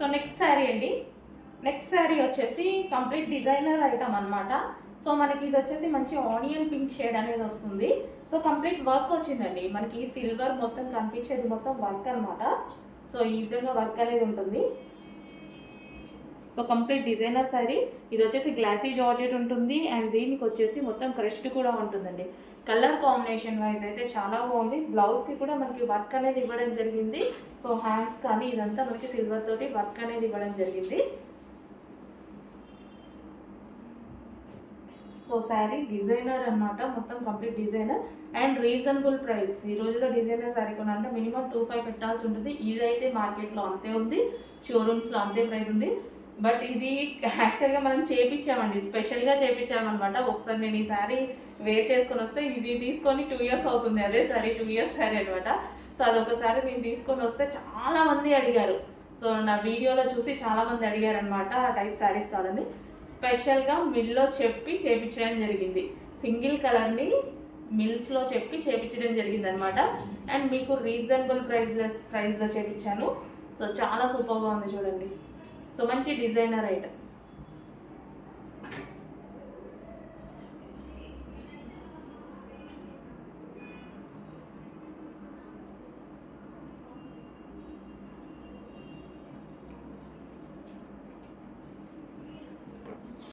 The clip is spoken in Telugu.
సో నెక్స్ట్ శారీ అండి. నెక్స్ట్ శారీ వచ్చేసి కంప్లీట్ డిజైనర్ ఐటమ్ అనమాట. సో మనకి ఇది వచ్చేసి మంచి ఆనియన్ పింక్ షేడ్ అనేది వస్తుంది. సో కంప్లీట్ వర్క్ వచ్చిందండి. మనకి సిల్వర్ మొత్తం కనిపించేది మొత్తం వర్క్ అనమాట. సో ఈ విధంగా వర్క్ అనేది ఉంటుంది. So complete designer sari. ఇది వచ్చేసి గ్లాసీ జార్జెట్ ఉంటుంది అండ్ దీనికి వచ్చేసి మొత్తం క్రష్డ్ కూడా ఉంటుందండి. కలర్ కాంబినేషన్ వైజ్ అయితే చాలా బాగుంది. బ్లౌజ్కి కూడా మనకి వర్క్ అనేది ఇవ్వడం జరిగింది. సో హ్యాండ్స్ కానీ ఇదంతా మనకి సిల్వర్ తోటి వర్క్ అనేది ఇవ్వడం జరిగింది. సో శారీ డిజైనర్ అనమాట, మొత్తం complete designer and reasonable price. ఈ రోజులో డిజైనర్ శారీ కొనాలంటే మినిమం 2,500 పెట్టాల్సి ఉంటుంది. ఇదైతే మార్కెట్లో అంతే ఉంది, షోరూమ్స్లో అంతే ప్రైస్ ఉంది. బట్ ఇది యాక్చువల్గా మనం చేపించామండి, స్పెషల్గా చేపించామన్నమాట. ఒకసారి నేను ఈ శారీ వేర్ చేసుకొని వస్తే ఇది తీసుకొని 2 years అవుతుంది. అదే శారీ 2 years శారీ అనమాట. సో అదొకసారి నేను తీసుకొని వస్తే చాలామంది అడిగారు. సో నా వీడియోలో చూసి చాలామంది అడిగారు అనమాట ఆ టైప్ శారీస్ కావాలని. స్పెషల్గా మిల్లో చెప్పి చేపించడం జరిగింది. సింగిల్ కలర్ని మిల్స్లో చెప్పి చేపించడం జరిగింది అనమాట. అండ్ మీకు రీజనబుల్ ప్రైస్లో చేపించాను. సో చాలా సూపర్గా ఉంది చూడండి. సో మంచి డిజైనర్ ఐటమ్.